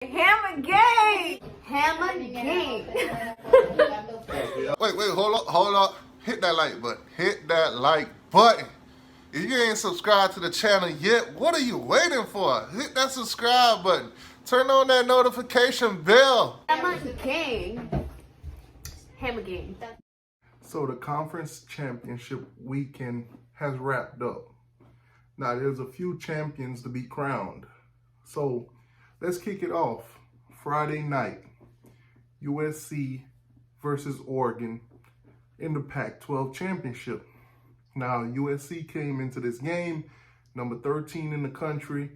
Hammer gang! Hammer gang! Wait, hold up. Hit that like button. Hit that like button. If you ain't subscribed to the channel yet, what are you waiting for? Hit that subscribe button. Turn on that notification bell. Hammer gang! Hammer gang. So the conference championship weekend has wrapped up. Now there's a few champions to be crowned. So let's kick it off. Friday night, USC versus Oregon in the Pac-12 championship. Now USC came into this game number 13 in the country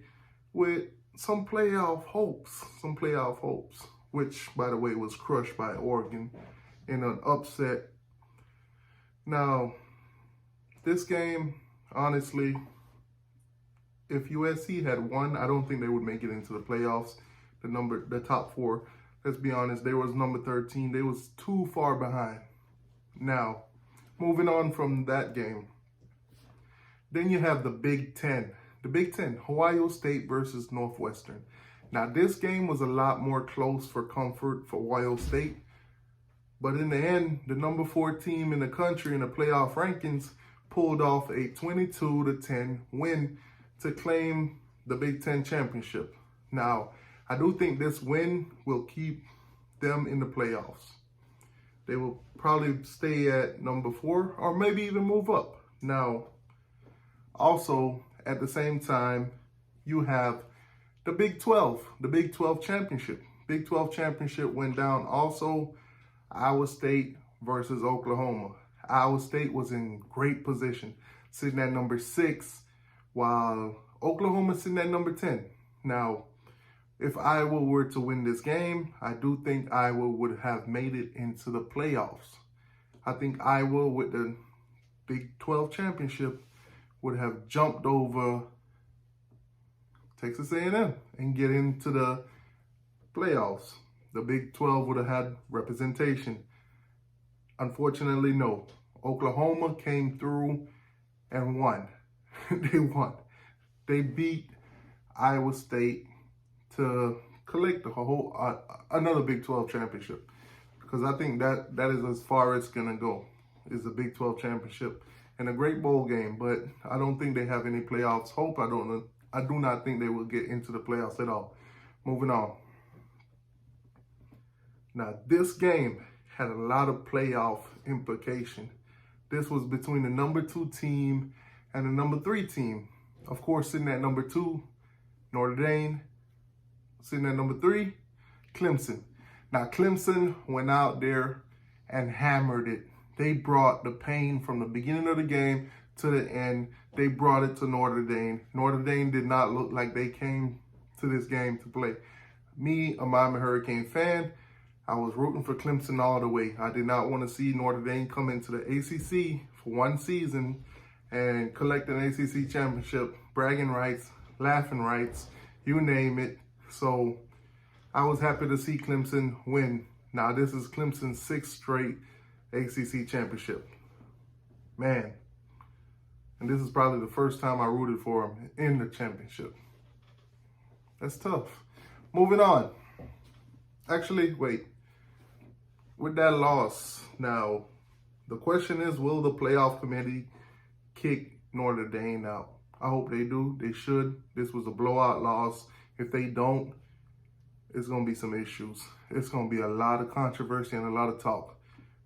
with some playoff hopes, which by the way was crushed by Oregon in an upset. Now, this game, honestly, if USC had won, I don't think they would make it into the playoffs. The top four, let's be honest, they was number 13. They was too far behind. Now, moving on from that game, then you have the Big Ten. The Big Ten, Ohio State versus Northwestern. Now, this game was a lot more close for comfort for Ohio State. But in the end, the number 4 team in the country in the playoff rankings pulled off a 22-10 win to claim the Big Ten championship. Now, I do think this win will keep them in the playoffs. They will probably stay at number 4 or maybe even move up. Now, also at the same time, you have the Big 12 championship. Big 12 championship went down also. Iowa State versus Oklahoma. Iowa State was in great position, sitting at number 6, while Oklahoma sitting at number 10. Now, if Iowa were to win this game, I do think Iowa would have made it into the playoffs. I think Iowa, with the Big 12 championship, would have jumped over Texas A&M and get into the playoffs. The Big 12 would have had representation. Unfortunately, no. Oklahoma came through and won. They won. They beat Iowa State to collect the whole another Big 12 championship, because I think that is as far as it's gonna go, is the Big 12 championship and a great bowl game. But I don't think they have any playoffs hope. I do not think they will get into the playoffs at all. Moving on. Now, this game had a lot of playoff implication. This was between the number 2 team and the number 3 team. Of course, sitting at number 2, Notre Dame. Sitting at number 3, Clemson. Now, Clemson went out there and hammered it. They brought the pain from the beginning of the game to the end. They brought it to Notre Dame. Notre Dame did not look like they came to this game to play. Me, a Miami Hurricane fan, I was rooting for Clemson all the way. I did not want to see Notre Dame come into the ACC for one season and collect an ACC championship, bragging rights, laughing rights, you name it. So I was happy to see Clemson win. Now, this is Clemson's 6th straight ACC championship. Man. And this is probably the first time I rooted for them in the championship. That's tough. Moving on. Actually, wait. With that loss, now, the question is, will the playoff committee kick Notre Dame out? I hope they do. They should. This was a blowout loss. If they don't, it's going to be some issues. It's going to be a lot of controversy and a lot of talk.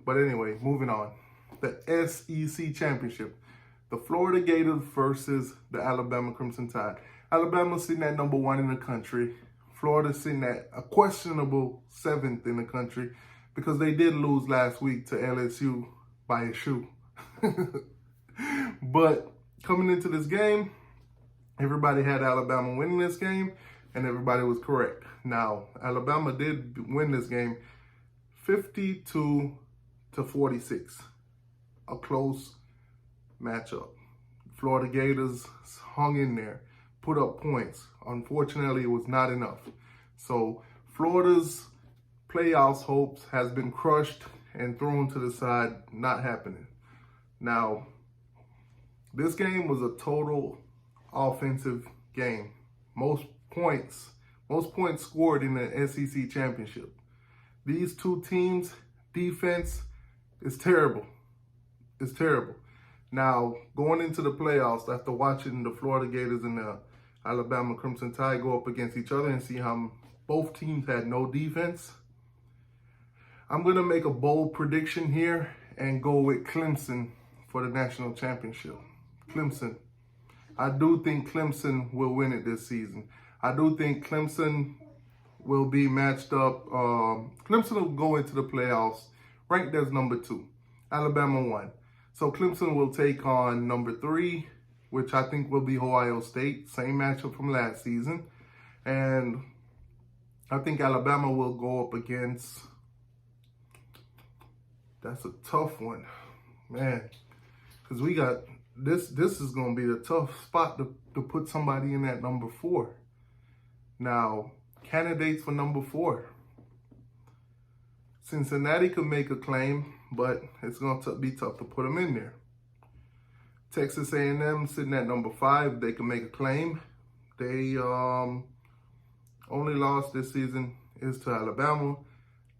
But anyway, moving on. The SEC Championship. The Florida Gators versus the Alabama Crimson Tide. Alabama sitting at number 1 in the country. Florida sitting at a questionable 7th in the country, because they did lose last week to LSU by a shoe. But coming into this game, everybody had Alabama winning this game, and everybody was correct. Now, Alabama did win this game 52-46. A close matchup. Florida Gators hung in there, put up points. Unfortunately, it was not enough. So Florida's playoffs hopes has been crushed and thrown to the side, not happening. Now, this game was a total offensive game. Most points Most points scored in the SEC championship. These two teams' defense is terrible. It's terrible. Now, going into the playoffs, after watching the Florida Gators and the Alabama Crimson Tide go up against each other and see how both teams had no defense, I'm going to make a bold prediction here and go with Clemson for the national championship. Clemson. I do think Clemson will win it this season. I do think Clemson will be matched up. Clemson will go into the playoffs ranked as number 2. Alabama 1. So Clemson will take on number 3, which I think will be Ohio State. Same matchup from last season. And I think Alabama will go up against... That's a tough one, man. Because we got... This is going to be the tough spot to put somebody in at number 4. Now, candidates for number 4. Cincinnati could make a claim, but it's going to be tough to put them in there. Texas A&M sitting at number 5. They can make a claim. They only loss this season is to Alabama.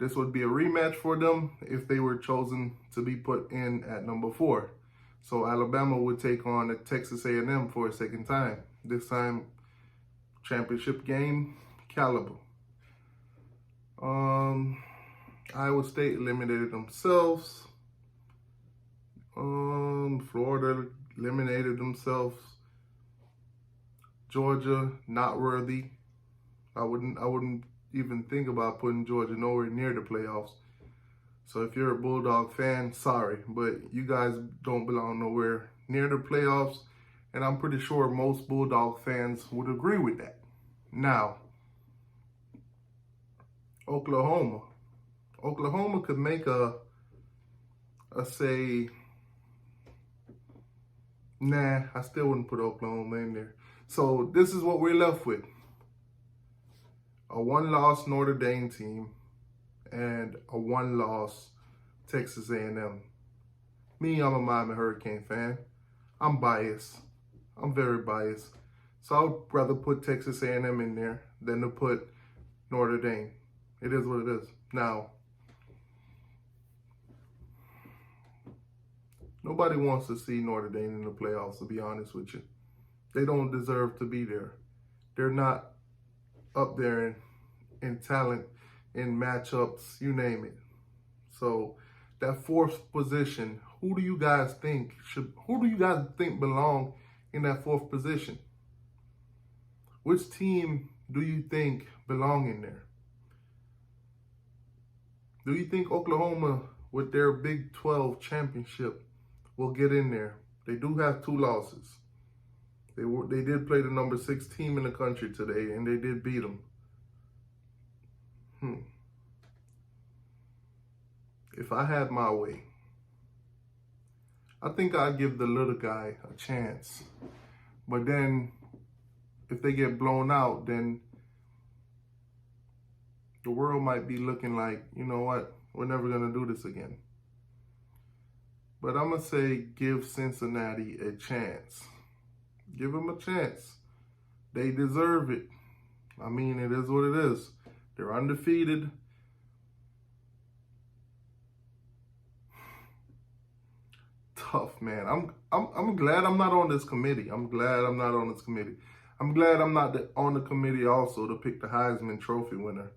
This would be a rematch for them if they were chosen to be put in at number 4. So Alabama would take on Texas A&M for a second time. This time, championship game caliber. Iowa State eliminated themselves. Florida eliminated themselves. Georgia, not worthy. I wouldn't even think about putting Georgia nowhere near the playoffs. So if you're a Bulldog fan, sorry, but you guys don't belong nowhere near the playoffs. And I'm pretty sure most Bulldog fans would agree with that. Now, Oklahoma. Oklahoma could make a say, nah, I still wouldn't put Oklahoma in there. So this is what we're left with. A 1-loss Notre Dame team and a 1-loss Texas A&M. Me, I'm a Miami Hurricane fan. I'm biased. I'm very biased. So I would rather put Texas A&M in there than to put Notre Dame. It is what it is. Now, nobody wants to see Notre Dame in the playoffs, to be honest with you. They don't deserve to be there. They're not up there in talent, in matchups, you name it. So that 4th position, who do you guys think belong in that 4th position? Which team do you think belong in there? Do you think Oklahoma, with their Big 12 championship, will get in there? They do have 2 losses. They did play the number 6 team in the country today, and they did beat them. If I had my way, I think I'd give the little guy a chance. But then, if they get blown out, then the world might be looking like, you know what, we're never going to do this again. But I'm going to say give Cincinnati a chance. Give them a chance. They deserve it. I mean, it is what it is. They're undefeated. Tough, man. I'm glad I'm not on this committee. I'm glad I'm not on this committee. I'm glad I'm not on the committee also to pick the Heisman Trophy winner.